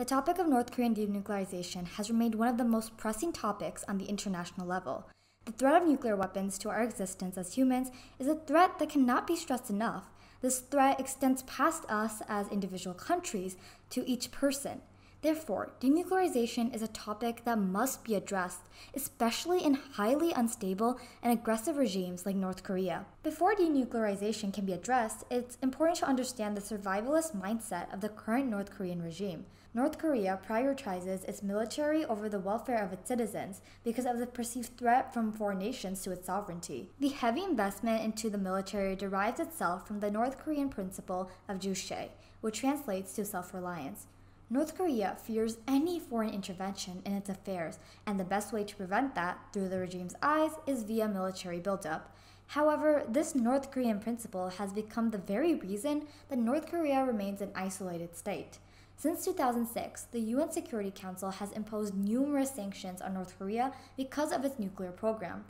the topic of North Korean denuclearization has remained one of the most pressing topics on the international level. The threat of nuclear weapons to our existence as humans is a threat that cannot be stressed enough. This threat extends past us as individual countries to each person. Therefore, denuclearization is a topic that must be addressed, especially in highly unstable and aggressive regimes like North Korea. Before denuclearization can be addressed, it's important to understand the survivalist mindset of the current North Korean regime. North Korea prioritizes its military over the welfare of its citizens because of the perceived threat from foreign nations to its sovereignty. The heavy investment into the military derives itself from the North Korean principle of Juche, which translates to self-reliance. North Korea fears any foreign intervention in its affairs, and the best way to prevent that, through the regime's eyes, is via military buildup. However, this North Korean principle has become the very reason that North Korea remains an isolated state. Since 2006, the UN Security Council has imposed numerous sanctions on North Korea because of its nuclear program.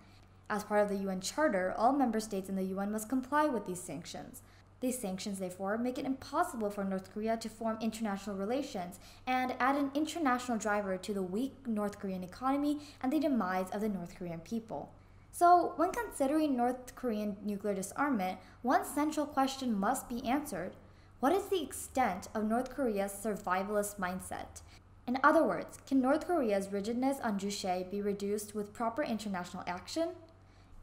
As part of the UN Charter, all member states in the UN must comply with these sanctions. These sanctions, therefore, make it impossible for North Korea to form international relations and add an international driver to the weak North Korean economy and the demise of the North Korean people. So, when considering North Korean nuclear disarmament, one central question must be answered. What is the extent of North Korea's survivalist mindset? In other words, can North Korea's rigidness on Juche be reduced with proper international action?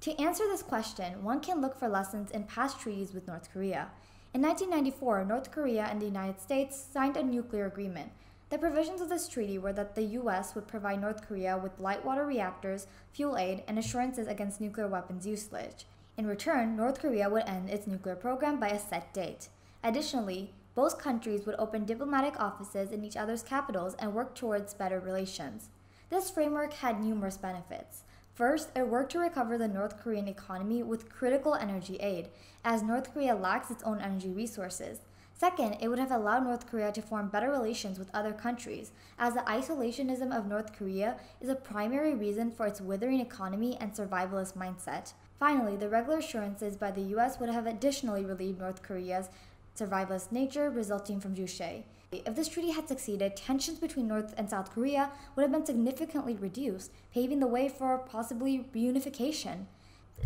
To answer this question, one can look for lessons in past treaties with North Korea. In 1994, North Korea and the United States signed a nuclear agreement. The provisions of this treaty were that the U.S. would provide North Korea with light water reactors, fuel aid, and assurances against nuclear weapons usage. In return, North Korea would end its nuclear program by a set date. Additionally, both countries would open diplomatic offices in each other's capitals and work towards better relations. This framework had numerous benefits. First, it worked to recover the North Korean economy with critical energy aid, as North Korea lacks its own energy resources. Second, it would have allowed North Korea to form better relations with other countries, as the isolationism of North Korea is a primary reason for its withering economy and survivalist mindset. Finally, the regular assurances by the U.S. would have additionally relieved North Korea's survivalist nature resulting from Juche. If this treaty had succeeded, tensions between North and South Korea would have been significantly reduced, paving the way for possibly reunification.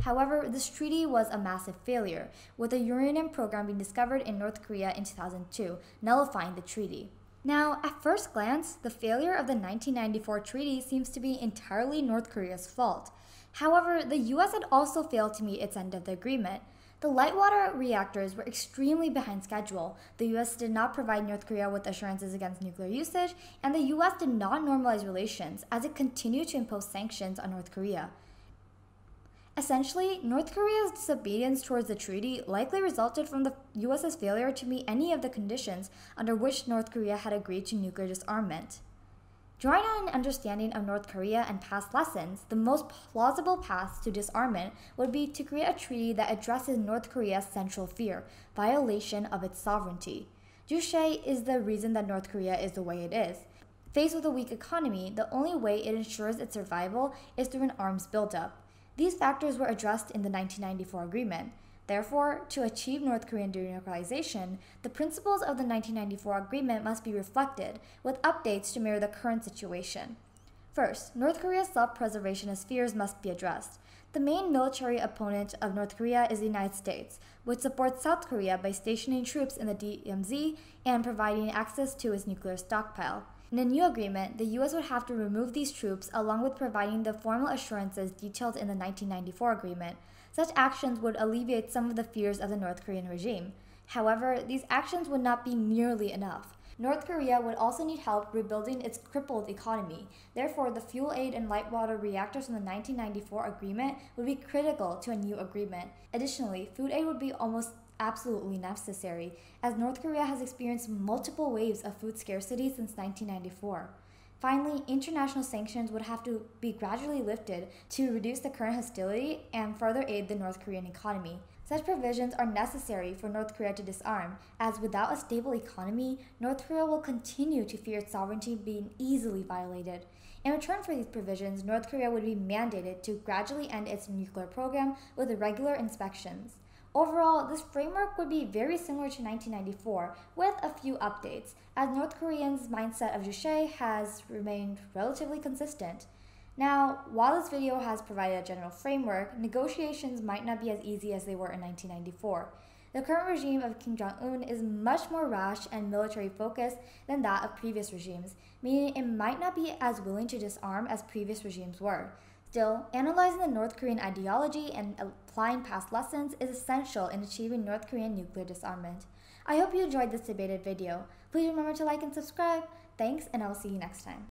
However, this treaty was a massive failure, with a uranium program being discovered in North Korea in 2002, nullifying the treaty. Now, at first glance, the failure of the 1994 treaty seems to be entirely North Korea's fault. However, the US had also failed to meet its end of the agreement. The light water reactors were extremely behind schedule. The US did not provide North Korea with assurances against nuclear usage, and the US did not normalize relations as it continued to impose sanctions on North Korea. Essentially, North Korea's disobedience towards the treaty likely resulted from the US's failure to meet any of the conditions under which North Korea had agreed to nuclear disarmament. Drawing on an understanding of North Korea and past lessons, the most plausible path to disarmament would be to create a treaty that addresses North Korea's central fear, violation of its sovereignty. Juche is the reason that North Korea is the way it is. Faced with a weak economy, the only way it ensures its survival is through an arms buildup. These factors were addressed in the 1994 agreement. Therefore, to achieve North Korean denuclearization, the principles of the 1994 agreement must be reflected, with updates to mirror the current situation. First, North Korea's self-preservationist fears must be addressed. The main military opponent of North Korea is the United States, which supports South Korea by stationing troops in the DMZ and providing access to its nuclear stockpile. In a new agreement, the U.S. would have to remove these troops along with providing the formal assurances detailed in the 1994 agreement. Such actions would alleviate some of the fears of the North Korean regime. However, these actions would not be nearly enough. North Korea would also need help rebuilding its crippled economy. Therefore, the fuel aid and light water reactors from the 1994 agreement would be critical to a new agreement. Additionally, food aid would be almost absolutely necessary, as North Korea has experienced multiple waves of food scarcity since 1994. Finally, international sanctions would have to be gradually lifted to reduce the current hostility and further aid the North Korean economy. Such provisions are necessary for North Korea to disarm, as without a stable economy, North Korea will continue to fear its sovereignty being easily violated. In return for these provisions, North Korea would be mandated to gradually end its nuclear program with regular inspections. Overall, this framework would be very similar to 1994 with a few updates, as North Koreans' mindset of Juche has remained relatively consistent. Now, while this video has provided a general framework, negotiations might not be as easy as they were in 1994. The current regime of Kim Jong-un is much more rash and military-focused than that of previous regimes, meaning it might not be as willing to disarm as previous regimes were. Still, analyzing the North Korean ideology and applying past lessons is essential in achieving North Korean nuclear disarmament. I hope you enjoyed this debated video. Please remember to like and subscribe. Thanks, and I will see you next time.